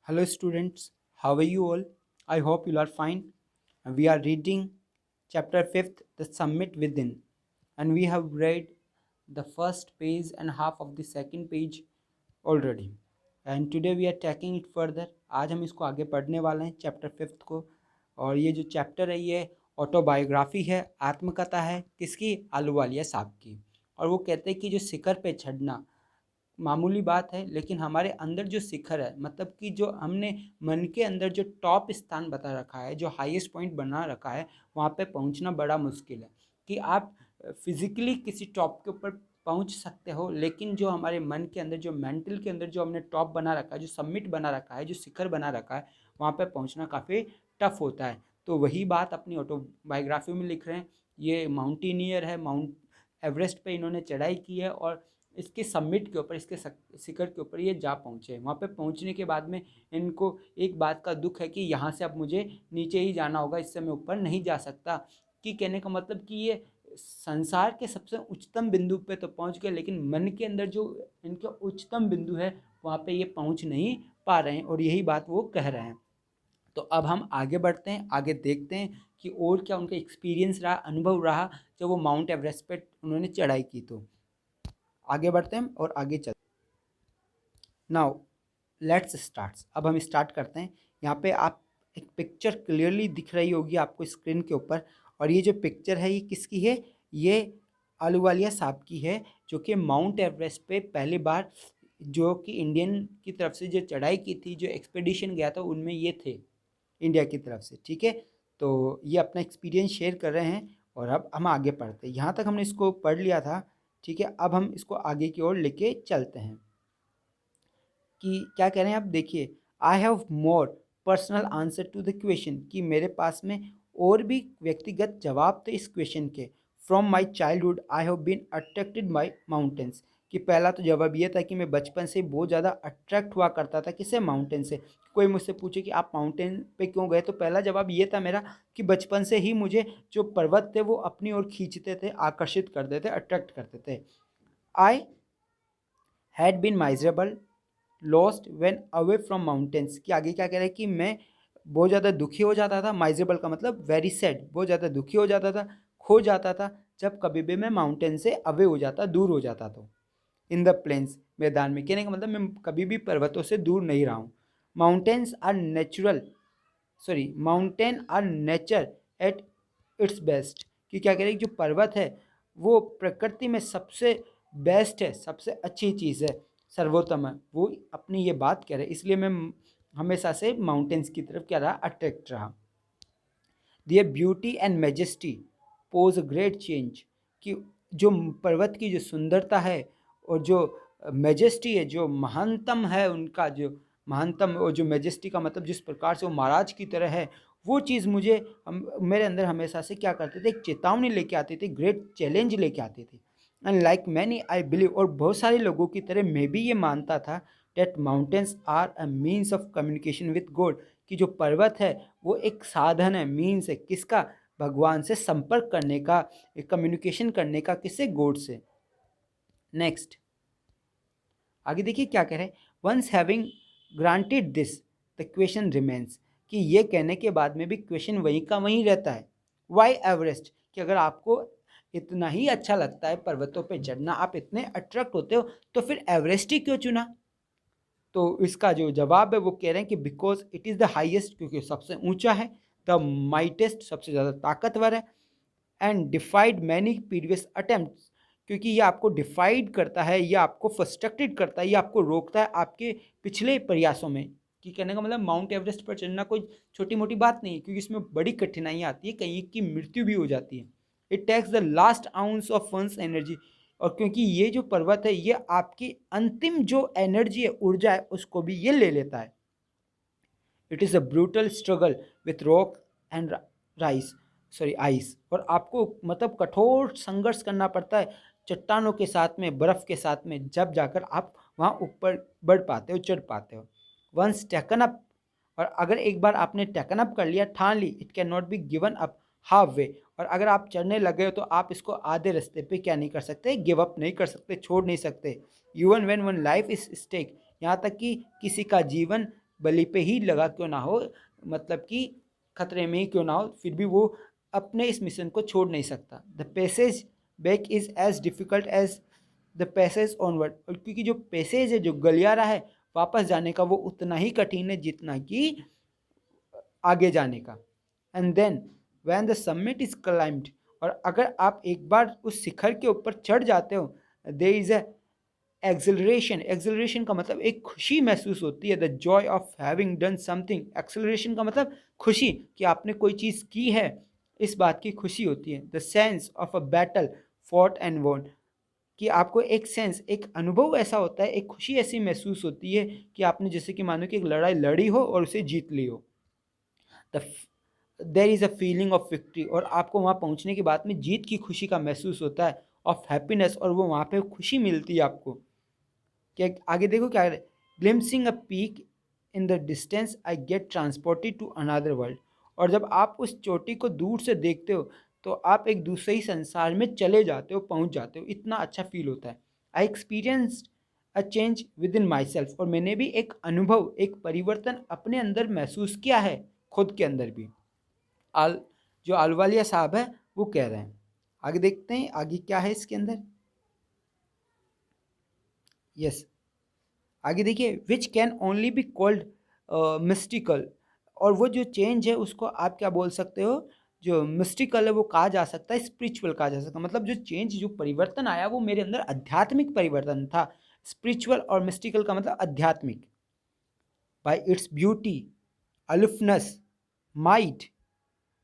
Hello, students. How are you all? I hope you are fine. We are reading chapter 5th, The Summit Within, and we have read the first page and half of the second page already. And today we are taking it further. आज हम इसको आगे पढ़ने वाले हैं chapter 5th को। और ये जो चैप्टर है ये ऑटोबायोग्राफी है, आत्मकथा है, किसकी? आलूवालिया साहब की। और वो कहते हैं कि जो शिखर पे चढ़ना मामूली बात है, लेकिन हमारे अंदर जो शिखर है, मतलब कि जो हमने मन के अंदर जो टॉप स्थान बता रखा है, जो हाईएस्ट पॉइंट बना रखा है, वहाँ पे पहुँचना बड़ा मुश्किल है। कि आप फिजिकली किसी टॉप के ऊपर पहुँच सकते हो, लेकिन जो हमारे मन के अंदर, जो मेंटल के अंदर जो हमने टॉप बना रखा है, जो समिट बना रखा है, जो शिखर बना रखा है, वहाँ पे पहुँचना काफ़ी टफ होता है। तो वही बात अपनी ऑटोबायोग्राफी में लिख रहे हैं। ये माउंटेनियर है, माउंट एवरेस्ट पे इन्होंने चढ़ाई की है और इसके समिट के ऊपर, इसके शिखर के ऊपर ये जा पहुँचे। वहाँ पे पहुँचने के बाद में इनको एक बात का दुख है कि यहाँ से अब मुझे नीचे ही जाना होगा, इससे मैं ऊपर नहीं जा सकता। कि कहने का मतलब कि ये संसार के सबसे उच्चतम बिंदु पे तो पहुँच गए, लेकिन मन के अंदर जो इनका उच्चतम बिंदु है वहाँ पे ये पहुँच नहीं पा रहे हैं, और यही बात वो कह रहे हैं। तो अब हम आगे बढ़ते हैं, आगे देखते हैं कि और क्या उनका एक्सपीरियंस रहा, अनुभव रहा जब वो माउंट एवरेस्ट पे उन्होंने चढ़ाई की। तो आगे बढ़ते हैं और आगे चलते हैं। Now let's start. अब हम स्टार्ट करते हैं। यहाँ पे आप एक पिक्चर क्लियरली दिख रही होगी आपको स्क्रीन के ऊपर, और ये जो पिक्चर है ये किसकी है? ये आलूवालिया साहब की है, जो कि माउंट एवरेस्ट पे पहली बार, जो कि इंडियन की तरफ से जो चढ़ाई की थी, जो एक्सपेडिशन गया था, उनमें ये थे इंडिया की तरफ से। ठीक है, तो ये अपना एक्सपीरियंस शेयर कर रहे हैं। और अब हम आगे पढ़ते हैं। यहाँ तक हमने इसको पढ़ लिया था। ठीक है, अब हम इसको आगे की ओर लेके चलते हैं कि क्या कह रहे हैं। आप देखिए, I have more personal answer to the question, कि मेरे पास में और भी व्यक्तिगत जवाब थे इस क्वेश्चन के। From my childhood I have been attracted by mountains, कि पहला तो जवाब ये था कि मैं बचपन से बहुत ज़्यादा अट्रैक्ट हुआ करता था। किससे? माउंटेन से। कोई मुझसे पूछे कि आप माउंटेन पे क्यों गए, तो पहला जवाब ये था मेरा कि बचपन से ही मुझे जो पर्वत थे वो अपनी ओर खींचते थे, आकर्षित करते थे, अट्रैक्ट करते थे। I had been miserable lost when away from mountains, कि आगे क्या कह रहा है कि मैं बहुत ज़्यादा दुखी हो जाता था। माइजेबल का मतलब वेरी सैड, बहुत ज़्यादा दुखी हो जाता था, खो जाता था जब कभी भी मैं माउंटेन से अवे हो जाता, दूर हो जाता। तो इन द प्लेन्स, मैदान में, कहने का मतलब मैं कभी भी पर्वतों से दूर नहीं रहा हूँ। Mountains are natural, sorry, mountain are nature at its best, कि क्या कह रहे हैं, जो पर्वत है वो प्रकृति में सबसे बेस्ट है, सबसे अच्छी चीज़ है, सर्वोत्तम है। वो अपनी ये बात कह रहे हैं, इसलिए मैं हमेशा से माउंटेन्स की तरफ क्या रहा, अट्रैक्ट रहा। Their beauty and majesty pose a great change, कि जो पर्वत की जो सुंदरता है और जो मेजेस्टी है, जो महानतम है उनका, जो महानतम और जो मेजेस्टी का मतलब जिस प्रकार से वो महाराज की तरह है, वो चीज़ मुझे मेरे अंदर हमेशा से क्या करते थे, एक चेतावनी लेके आती थी, ग्रेट चैलेंज लेके आती थी। And like many I believe, और बहुत सारे लोगों की तरह मैं भी ये मानता था, that mountains are a means of communication with God, कि जो पर्वत है वो एक साधन है, मीन्स है किसका? भगवान से संपर्क करने का, कम्युनिकेशन करने का। किससे? गॉड से। नेक्स्ट, आगे देखिए क्या कह रहे हैं। Once having granted this the question remains, कि ये कहने के बाद में भी क्वेश्चन वहीं का वहीं रहता है। वाई एवरेस्ट, कि अगर आपको इतना ही अच्छा लगता है पर्वतों पे चढ़ना, आप इतने अट्रैक्ट होते हो, तो फिर एवरेस्ट ही क्यों चुना? तो इसका जो जवाब है वो कह रहे हैं कि because it is the highest, क्योंकि सबसे ऊंचा है, द माइटेस्ट, सबसे ज़्यादा ताकतवर है, एंड डिफाइड मैनी प्रीवियस अटेम्प्ट्स, क्योंकि ये आपको डिफाइड करता है, ये आपको फ्रस्ट्रेटेड करता है, ये आपको रोकता है आपके पिछले प्रयासों में। कि कहने का मतलब माउंट एवरेस्ट पर चढ़ना कोई छोटी मोटी बात नहीं है, क्योंकि इसमें बड़ी कठिनाइयाँ आती है, कहीं की मृत्यु भी हो जाती है। It takes the last ounce of one's energy, और क्योंकि ये जो पर्वत है ये आपकी अंतिम जो एनर्जी है, ऊर्जा है, उसको भी ये ले लेता है। It is a brutal struggle with rock and rice, sorry ice, और आपको मतलब कठोर संघर्ष करना पड़ता है चट्टानों के साथ में, बर्फ़ के साथ में, जब जाकर आप वहाँ ऊपर बढ़ पाते हो, चढ़ पाते हो। वंस टेकन अप, और अगर एक बार आपने टेकन अप कर लिया, ठान ली, it can not be given up half way, और अगर आप चढ़ने लगे हो तो आप इसको आधे रास्ते पे क्या नहीं कर सकते, गिव अप नहीं कर सकते, छोड़ नहीं सकते। Even when one life is stake, यहाँ तक कि किसी का जीवन बलि पे ही लगा क्यों ना हो, मतलब कि खतरे में ही क्यों ना हो, फिर भी वो अपने इस मिशन को छोड़ नहीं सकता। The passage back is as difficult as the passage onward, और क्योंकि जो पैसेज है, जो गलियारा है वापस जाने का, वो उतना ही कठिन है जितना कि आगे जाने का। And then when the summit is climbed, और अगर आप एक बार उस शिखर के ऊपर चढ़ जाते हो, there is a acceleration. Acceleration का मतलब एक खुशी महसूस होती है, the joy of having done something. Acceleration का मतलब खुशी, कि आपने कोई चीज़ की है, इस बात की खुशी होती है। The sense of a battle fought and won, कि आपको एक सेंस, एक अनुभव ऐसा होता है, एक खुशी ऐसी महसूस होती है कि आपने जैसे कि मानो कि एक लड़ाई लड़ी हो और उसे जीत ली हो। The there is a feeling of victory, और आपको वहाँ पहुँचने के बाद में जीत की खुशी का महसूस होता है, ऑफ हैप्पीनेस, और वो वहाँ पे खुशी मिलती है आपको। क्या आगे देखो क्या, glimpsing a peak in the distance I get transported to another world, और जब आप उस चोटी को दूर से देखते हो तो आप एक दूसरे ही संसार में चले जाते हो, पहुंच जाते हो, इतना अच्छा फील होता है। I experienced a change with in my self, और मैंने भी एक अनुभव, एक परिवर्तन अपने अंदर महसूस किया है, खुद के अंदर भी। आल जो आलवालिया साहब है वो कह रहे हैं। आगे देखते हैं आगे क्या है इसके अंदर। यस, आगे देखिए, which can only be called mystical, और वो जो चेंज है उसको आप क्या बोल सकते हो, जो मिस्टिकल है वो कहा जा सकता है, स्पिरिचुअल कहा जा सकता है। मतलब जो चेंज, जो परिवर्तन आया वो मेरे अंदर आध्यात्मिक परिवर्तन था। स्पिरिचुअल और मिस्टिकल का मतलब आध्यात्मिक। By its beauty, aloofness, might,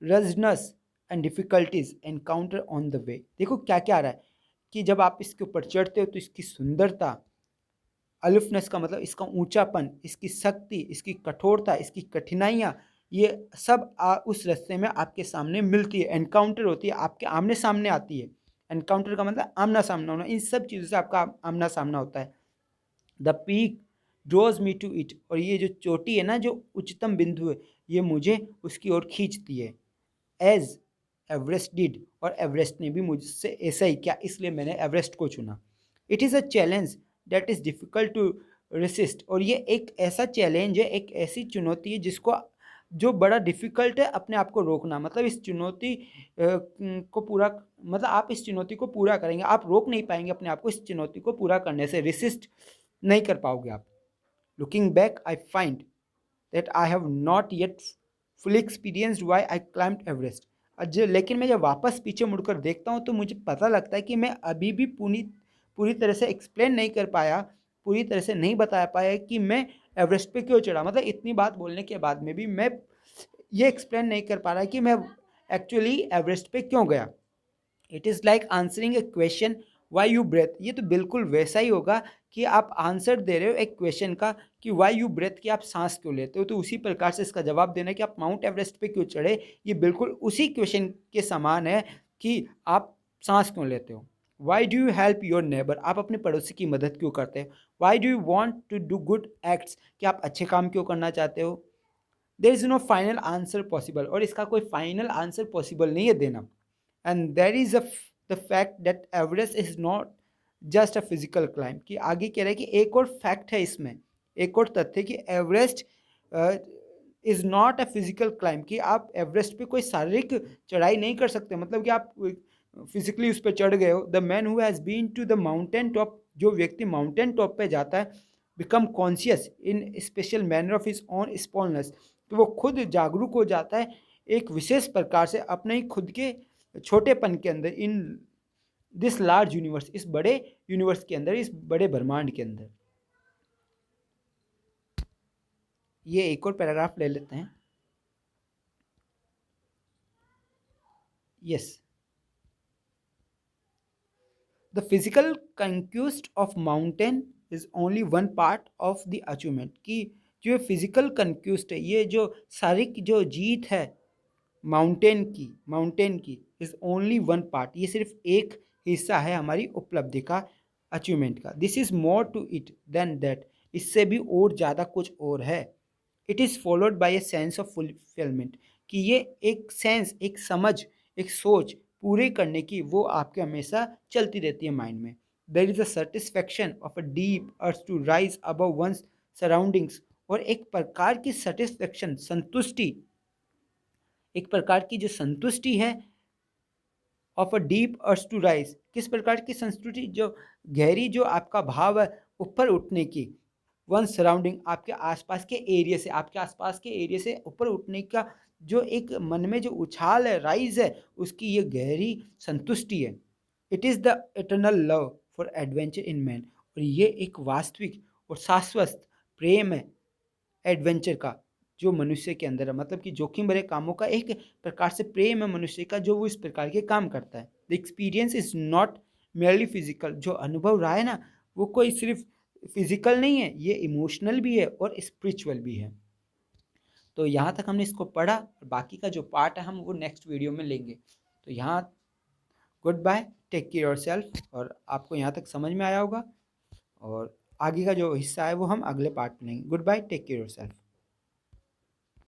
roughness and difficulties encounter on the way. देखो क्या क्या आ रहा है, कि जब आप इसके ऊपर चढ़ते हो तो इसकी सुंदरता, अलुफनेस का मतलब इसका ऊंचापन, इसकी शक्ति, इसकी कठोरता, इसकी कठिनाइयाँ, ये सब उस रास्ते में आपके सामने मिलती है, एनकाउंटर होती है, आपके आमने सामने आती है। एनकाउंटर का मतलब आमना सामना होना, इन सब चीज़ों से आपका आमना सामना होता है। The peak draws me to it, और ये जो चोटी है ना, जो उच्चतम बिंदु है, ये मुझे उसकी ओर खींचती है। एज एवरेस्ट डिड, और एवरेस्ट ने भी मुझसे ऐसा ही किया, इसलिए मैंने एवरेस्ट को चुना। It is a challenge that is difficult to resist, और ये एक ऐसा चैलेंज है, एक ऐसी चुनौती है जिसको, जो बड़ा डिफ़िकल्ट है अपने आप को रोकना। मतलब इस चुनौती को पूरा, मतलब आप इस चुनौती को पूरा करेंगे, आप रोक नहीं पाएंगे अपने आप को इस चुनौती को पूरा करने से, रेसिस्ट नहीं कर पाओगे आप। Looking back I find that I have not yet fully experienced why I climbed Everest. लेकिन मैं जब वापस पीछे मुड़कर देखता हूँ तो मुझे पता लगता है कि मैं अभी भी पूरी पूरी तरह से एक्सप्लेन नहीं कर पाया, पूरी तरह से नहीं बता पाया कि मैं एवरेस्ट पे क्यों चढ़ा। मतलब इतनी बात बोलने के बाद में भी मैं ये एक्सप्लेन नहीं कर पा रहा कि मैं एक्चुअली एवरेस्ट पे क्यों गया। It is like answering a question why you breathe, ये तो बिल्कुल वैसा ही होगा कि आप आंसर दे रहे हो एक क्वेश्चन का कि वाई यू ब्रेथ, कि आप सांस क्यों लेते हो, तो उसी प्रकार से इसका जवाब देना है कि आप माउंट एवरेस्ट पे क्यों चढ़े, ये बिल्कुल उसी क्वेश्चन के समान है कि आप सांस क्यों लेते हो। Why do you help your neighbour, आप अपने पड़ोसी की मदद क्यों करते हैं। Why do you want to do good acts, कि आप अच्छे काम क्यों करना चाहते हो। There is no final answer possible, और इसका कोई फाइनल आंसर पॉसिबल नहीं है देना। And there is the fact that Everest is not just a physical climb, कि आगे कह रहे हैं कि एक और फैक्ट है इसमें, एक और तथ्य कि Everest is not a physical climb, कि आप एवरेस्ट पे कोई शारीरिक चढ़ाई नहीं कर सकते, मतलब कि आप फिजिकली उस पर चढ़ गए हो। The man who has been to the mountain top, जो व्यक्ति माउंटेन टॉप पे जाता है, become conscious in special manner of his own smallness, तो वो खुद जागरूक हो जाता है एक विशेष प्रकार से अपने ही खुद के छोटेपन के अंदर, इन दिस लार्ज यूनिवर्स, इस बड़े यूनिवर्स के अंदर, इस बड़े ब्रह्मांड के अंदर। ये एक और पैराग्राफ ले लेते हैं। Yes, the physical conquest of mountain is only one part of the achievement, कि जो फिजिकल कंक्यूस्ट है, ये जो शारीरिक जो जीत है माउंटेन की इज ओनली वन पार्ट, ये सिर्फ एक हिस्सा है हमारी उपलब्धि का, अचीवमेंट का। This is more to it than that, इससे भी और ज़्यादा कुछ और है। It is followed by a sense of fulfilment, कि ये एक सेंस, एक समझ, एक सोच पूरे करने की, वो आपके हमेशा चलती रहती है माइंड में। There is a satisfaction of a deep earth to rise above one's surroundings, और एक प्रकार की सेटिस्फेक्शन, संतुष्टि, एक प्रकार की जो संतुष्टि है of a deep earth to rise, किस प्रकार की संस्कृति, जो गहरी, जो आपका भाव है ऊपर उठने की, वन सराउंडिंग, आपके आसपास के एरिया से, आपके आसपास के एरिया से ऊपर उठने का जो एक मन में जो उछाल है, राइज है, उसकी ये गहरी संतुष्टि है। It is the eternal love for adventure in man, और ये एक वास्तविक और शाश्वत प्रेम है एडवेंचर का, जो मनुष्य के अंदर है, मतलब कि जोखिम भरे कामों का एक प्रकार से प्रेम है मनुष्य का, जो वो इस प्रकार के काम करता है। The experience is not merely physical, जो अनुभव रहा है ना, वो कोई सिर्फ फिजिकल नहीं है, ये इमोशनल भी है और स्पिरिचुअल भी है। तो यहाँ तक हमने इसको पढ़ा, और बाकी का जो पार्ट है हम वो नेक्स्ट वीडियो में लेंगे। तो यहाँ goodbye, take care yourself, और आपको यहाँ तक समझ में आया होगा, और आगे का जो हिस्सा है वो हम अगले पार्ट में लेंगे। Goodbye, take care your self.